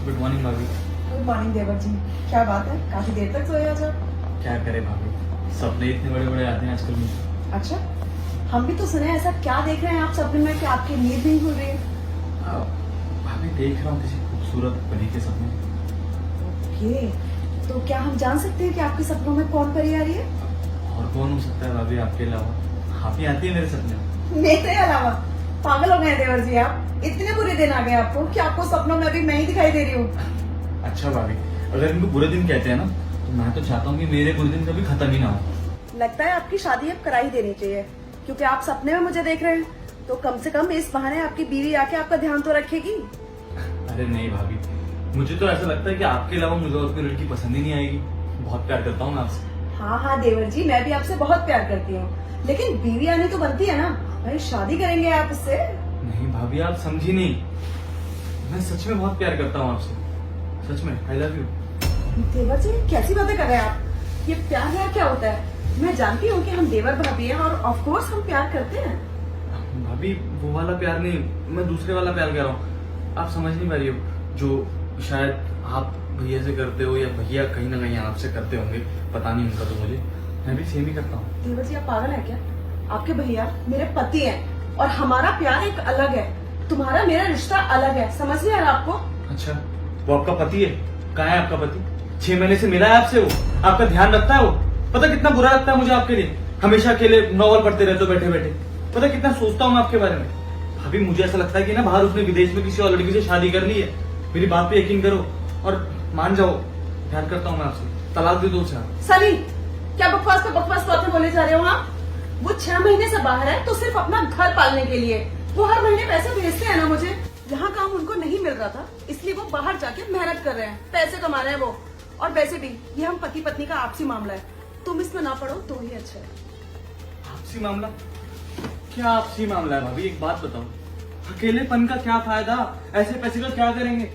Good morning भाभी। Good morning देवर जी। क्या बात है, काफी देर तक सोए आज आप? क्या करे भाभी, सपने इतने बड़े बड़े आते हैं आजकल मुझे। अच्छा, हम भी तो सुने ऐसा क्या देख रहे हैं आप सपने में कि आपकी नींद नहीं खुल रही है? भाभी देख रहा हूँ किसी खूबसूरत परी के सपने। ओके, तो क्या हम जान सकते हैं कि आपके सपनों में कौन परी आ रही है? और कौन हो सकता है भाभी आपके अलावा? आप ही आती है मेरे सपने में। मेरे अलावा? पागल हो गए देवर जी आप? इतने बुरे दिन आ गए आपको कि आपको सपनों में भी मैं ही दिखाई दे रही हूँ। अच्छा भाभी, अगर इनको बुरे दिन कहते हैं ना, तो मैं तो चाहता हूँ कि मेरे बुरे दिन कभी खत्म ही ना हो। लगता है आपकी शादी अब करा ही देनी चाहिए, क्योंकि आप सपने में मुझे देख रहे हैं, तो कम से कम इस बहाने आपकी बीवी आके आपका ध्यान तो रखेगी। अरे नहीं भाभी, मुझे तो ऐसा लगता है कि आपके अलावा मुझे और कोई लड़की पसंद ही नहीं आएगी। बहुत प्यार करता हूँ मैं आपसे। हाँ हाँ देवर जी, मैं भी आपसे बहुत प्यार करती हूँ, लेकिन बीवी आनी तो बनती है ना भाई। शादी करेंगे आप इससे? नहीं भाभी, आप समझी नहीं। मैं सच में बहुत प्यार करता हूँ आपसे, सच में। I love you. देवर जी कैसी बातें कर रहे हैं आप? ये प्यार क्या होता है? मैं जानती हूँ कि हम देवर भाभी हैं और ऑफ कोर्स हम प्यार करते हैं। भाभी वो वाला प्यार नहीं, मैं दूसरे वाला प्यार कह रहा हूँ। आप समझ नहीं पा रही हो, जो शायद आप भैया से करते हो या भैया कहीं ना कहीं आपसे करते होंगे, पता नहीं उनका तो मुझे। मैं भी सेम ही करता हूँ। देवर जी आप पागल है क्या? आपके भैया मेरे पति हैं और हमारा प्यार एक अलग है, तुम्हारा मेरा रिश्ता अलग है। समझ नहीं आ रहा आपको? अच्छा, वो आपका पति है? कहाँ है आपका पति? 6 महीने से मिला है आपसे? वो आपका ध्यान रखता है? वो पता कितना बुरा लगता है मुझे आपके लिए। हमेशा अकेले नॉवल पढ़ते रहते हो बैठे बैठे। पता कितना सोचता हूँ मैं आपके बारे में। भाभी मुझे ऐसा लगता है कि ना बाहर उसने विदेश में किसी और लड़की से शादी कर ली है। मेरी बात पे यकीन करो और मान जाओ, प्यार करता हूँ मैं आपसे। तलाक दे दो उसे आप। सनी, क्या बकवास पे बकवास बातें बोले जा रहे हो आप? वो 6 महीने से बाहर है तो सिर्फ अपना घर पालने के लिए। वो हर महीने पैसे भेजते हैं ना मुझे। यहाँ काम उनको नहीं मिल रहा था, इसलिए वो बाहर जाके मेहनत कर रहे हैं, पैसे कमा रहे हैं वो। और वैसे भी ये हम पति पत्नी का आपसी मामला है, तुम इसमें ना पड़ो तो ही अच्छा है। आपसी मामला? क्या आपसी मामला है भाभी? एक बात बताओ, अकेलेपन का क्या फायदा? ऐसे पैसे का क्या करेंगे?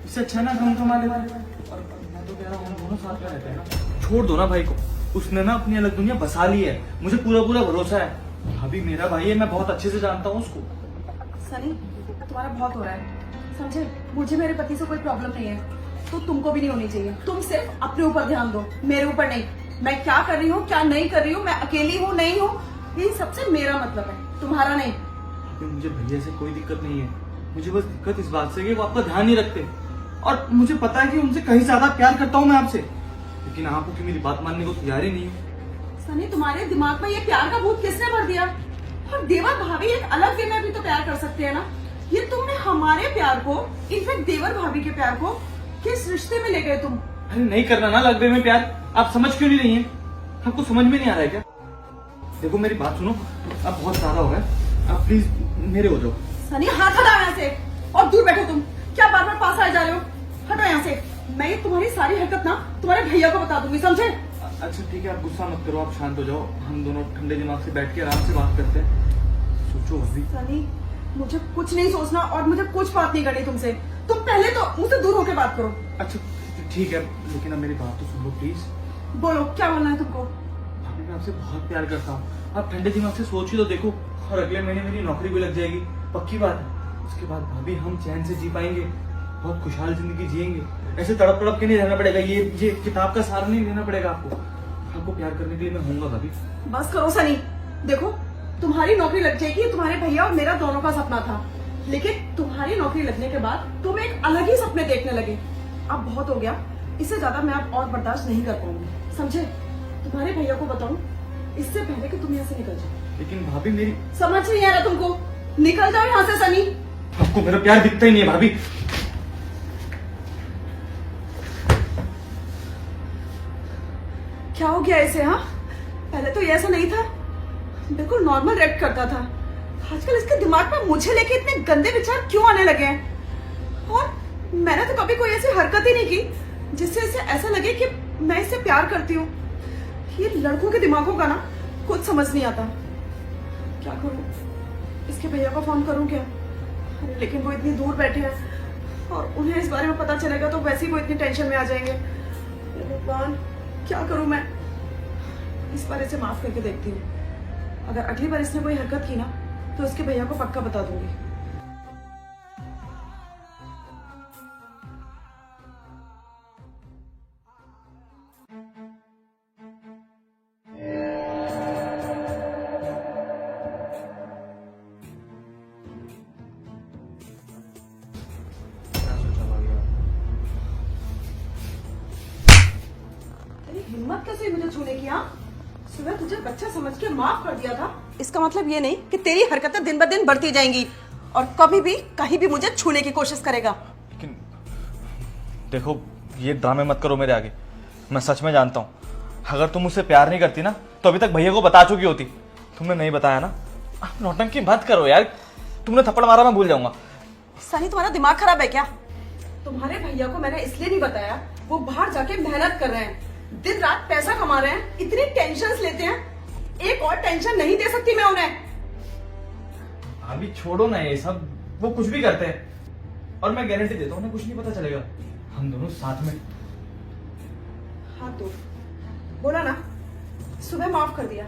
इससे अच्छा ना हम कमा ले। और मैं तो कह रहा हूँ हम दोनों साथ में रहते हैं ना। छोड़ दो ना भाई को, उसने ना अपनी अलग दुनिया बसा ली है। मुझे पूरा पूरा भरोसा है। भाभी मेरा भाई है, मैं बहुत अच्छे से जानता हूँ उसको। सनी तुम्हारा बहुत हो रहा है, समझे? मुझे मेरे पति से कोई प्रॉब्लम नहीं है, तो तुमको भी नहीं होनी चाहिए। तुम सिर्फ अपने ऊपर ध्यान दो, मेरे ऊपर नहीं। मैं क्या कर रही हूँ क्या नहीं कर रही हूँ, मैं अकेली हूँ नहीं हूँ, इन सबसे मेरा मतलब है, तुम्हारा नहीं। मुझे भैया से कोई दिक्कत नहीं है। मुझे बस दिक्कत इस बात से कि वो आपका ध्यान नहीं रखते। और मुझे पता है कि उनसे कहीं ज्यादा प्यार करता हूँ मैं आपसे, लेकिन आपको कि मेरी बात मानने को तैयार ही नहीं हो। सनी तुम्हारे दिमाग में ये प्यार का भूत किसने भर दिया? और देवर भाभी एक अलग वे में भी तो प्यार कर सकते हैं ना। ये तुमने हमारे प्यार को, इनफैक्ट देवर भाभी के प्यार को किस रिश्ते में ले गए तुम? अरे नहीं करना ना लगभग में प्यार। आप समझ क्यों नहीं रही हैं? आपको समझ में नहीं आ रहा है क्या? देखो मेरी बात सुनो, आप बहुत ज्यादा हो गए, आप प्लीज मेरे हो जाओ। सनी हाथ हटाओ यहाँ से और दूर बैठो तुम। क्या बार बार पास आ जा रहे हो? हटो यहाँ से। मैं ये तुम्हारी सारी हरकत ना तुम्हारे भैया को बता दूंगी, समझे? अच्छा ठीक है, आप गुस्सा मत करो, आप शांत हो जाओ। हम दोनों ठंडे दिमाग से बैठ के आराम से बात करते हैं। सोचो अभी। सनी मुझे कुछ नहीं सोचना और मुझे कुछ बात नहीं करनी तुमसे। तुम पहले तो मुझसे दूर होकर बात करो। अच्छा ठीक है, लेकिन अब मेरी बात तो सुन लो प्लीज। बोलो क्या बोलना है तुमको? भाभी मैं आपसे बहुत प्यार करता हूँ। आप ठंडे दिमाग से सोच ही तो देखो। और अगले महीने मेरी नौकरी भी लग जाएगी, पक्की बात है। उसके बाद भाभी हम चैन से जी पाएंगे, बहुत खुशहाल जिंदगी जिएंगे। ऐसे तड़प तड़प के नहीं रहना पड़ेगा, ये किताब का सार नहीं लेना पड़ेगा आपको। आपको प्यार करने के लिए मैं हूँगा भाभी। बस करो सनी। देखो तुम्हारी नौकरी लग जाएगी, तुम्हारे भैया और मेरा दोनों का सपना था, लेकिन तुम्हारी नौकरी लगने के बाद तुम एक अलग ही सपने देखने लगे। अब बहुत हो गया, इससे ज्यादा मैं अब और बर्दाश्त नहीं कर पाऊंगी, समझे? तुम्हारे भैया को बताऊं इससे पहले कि तुम यहाँ से निकल जाओ। लेकिन भाभी मेरी समझ नहीं आ रहा तुमको? निकल जाओ यहाँ से सनी। आपको मेरा प्यार दिखता ही नहीं है भाभी। क्या हो गया इसे? हाँ पहले तो ये ऐसा नहीं था, बिल्कुल नॉर्मल रिएक्ट करता था। आजकल इसके दिमाग में मुझे लेके इतने गंदे विचार क्यों आने लगे हैं? और मैंने तो कभी कोई ऐसी हरकत ही नहीं की जिससे इसे ऐसा लगे कि मैं इससे प्यार करती हूँ। ये लड़कों के दिमागों का ना कुछ समझ नहीं आता। क्या करूँ? इसके भैया को फोन करूँ क्या? लेकिन वो इतनी दूर बैठे हैं और उन्हें इस बारे में पता चलेगा तो वैसे ही वो इतनी टेंशन में आ जाएंगे। भगवान क्या करूँ मैं? इस बार इसे माफ करके देखती हूँ। अगर अगली बार इसने कोई हरकत की ना तो इसके भैया को पक्का बता दूंगी। छूने की। हाँ, सुबह तुझे बच्चा समझ के माफ कर दिया था, इसका मतलब ये नहीं कि तेरी हरकतें दिन ब दिन बढ़ती जाएंगी और कभी भी कहीं भी मुझे छूने की कोशिश करेगा। लेकिन देखो, ये ड्रामे मत करो मेरे आगे। मैं सच में जानता हूँ, अगर तुम मुझसे प्यार नहीं करती ना तो अभी तक भैया को बता चुकी होती। तुमने नहीं बताया ना। आप नौटंकी मत करो यार। तुमने थप्पड़ मारा, मैं भूल जाऊंगा। सनी, तुम्हारा दिमाग खराब है क्या? तुम्हारे भैया को मैंने इसलिए नहीं बताया, वो बाहर जाके मेहनत कर रहे हैं, दिन रात पैसा कमा रहे हैं, इतनी टेंशन्स लेते हैं। एक और टेंशन नहीं दे सकती मैं उन्हें। अभी छोड़ो ना ये सब, वो कुछ भी करते हैं और मैं गारंटी देता हूँ उन्हें कुछ नहीं पता चलेगा। हम दोनों साथ में। हाँ तो बोला ना, सुबह माफ कर दिया,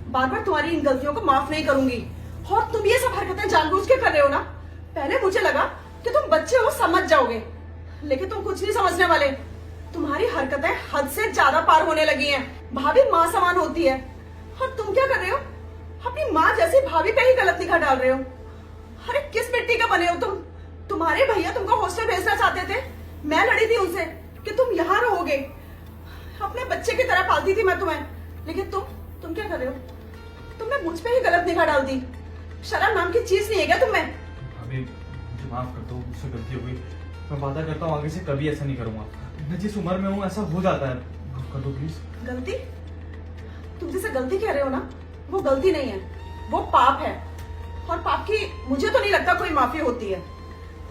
बार बार तुम्हारी इन गलतियों को माफ नहीं करूंगी। और तुम ये सब हरकतें जानबूझ के कर रहे हो ना। पहले मुझे लगा कि तुम बच्चे हो, समझ जाओगे, लेकिन तुम कुछ नहीं समझने वाले। तुम्हारी हरकतें हद से ज्यादा पार होने लगी हैं। भाभी माँ समान होती है और तुम क्या कर रहे हो? अपनी माँ जैसी भाभी पे ही गलत निगाह डाल रहे हो। अरे किस मिट्टी का बने हो तुम? तुम्हारे भैया तुमको हॉस्टल भेजना चाहते थे, मैं लड़ी थी उनसे कि तुम यहाँ रहोगे, अपने बच्चे की तरह पालती थी मैं तुम्हें, लेकिन तुम क्या कर रहे हो? तुमने मुझ पे ही गलत निगाह डाल दी। शर्म नाम की चीज नहीं है क्या तुम्हें? अभी मुझे माफ कर दो, मुझसे गलती हो गई। मैं वादा करता हूँ आगे से कभी ऐसा नहीं करूंगा। मैं जिस उम्र में हूँ ऐसा हो जाता है। माफ कर दो प्लीज। गलती? तुम जिसे गलती कह रहे हो ना, वो गलती नहीं है, वो पाप है। और पाप की मुझे तो नहीं लगता कोई माफी होती है।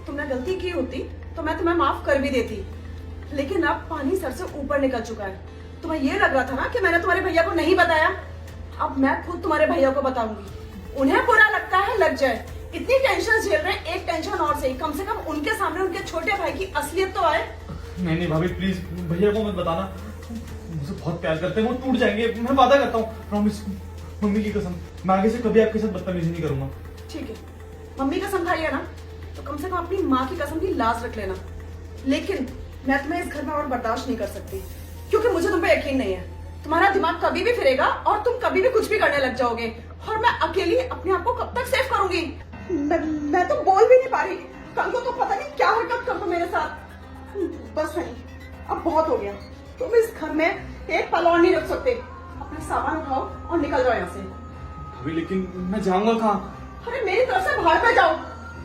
तुमने गलती की होती तो मैं तुम्हें माफ कर भी देती, लेकिन अब पानी सर से ऊपर निकल चुका है। तुम्हें ये लग रहा था ना कि मैंने तुम्हारे भैया को नहीं बताया, अब मैं खुद तुम्हारे भैया को बताऊंगी। उन्हें बुरा लगता है, लग जाए। इतनी टेंशन झेल रहे हैं, एक टेंशन और सही, कम से कम उनके सामने उनके छोटे भाई की असलियत तो आए। नहीं भाभी प्लीज, भैया को मत बताना। मुझे बहुत प्यार करते हैं, वो टूट जाएंगे, मैं वादा करता हूँ, प्रॉमिस। मम्मी की कसम, मैं आगे से कभी आपके साथ बदतमीजी नहीं करूंगा। ठीक है, मम्मी कसम खाई है ना, तो कम से कम अपनी माँ की कसम की लाज रख लेना। लेकिन मैं तुम्हें इस घर में और बर्दाश्त नहीं कर सकती, क्योंकि मुझे तुम पे यकीन नहीं है। तुम्हारा दिमाग कभी भी फिरेगा और तुम कभी भी कुछ भी करने लग जाओगे, और मैं अकेली अपने आप को कब तक सेव करूंगी? मैं तो बोल भी नहीं पा रही। कल को तो पता नहीं क्या हरकत कर दो मेरे साथ। बस नहीं, अब बहुत हो गया। तुम इस घर में एक पल और नहीं रख सकते। अपना सामान उठाओ और निकल जाओ यहाँ से। अभी लेकिन मैं जाऊंगा कहाँ? अरे मेरी तरफ से बाहर पे जाओ,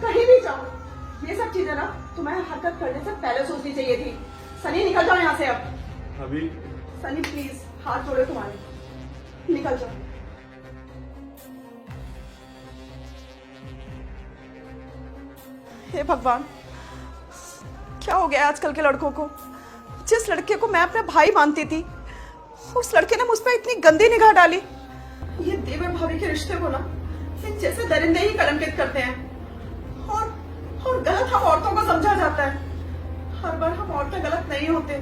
कहीं भी जाओ। ये सब चीजें ना तुम्हें हरकत करने से पहले सोचनी चाहिए थी। सनी निकल जाओ यहाँ से अब। अभी सनी प्लीज, हाथ जोड़े तुम्हारे, निकल जाओ। हे भगवान, क्या हो गया आजकल के लड़कों को? जिस लड़के को मैं अपना भाई मानती थी, उस लड़के ने मुझ पर इतनी गंदी निगाह डाली। ये देवर भाभी के रिश्ते को ना इन जैसे दरिंदे ही कलंकित करते हैं, और गलत हम औरतों को समझा जाता है। हर बार हम औरतें गलत नहीं होते।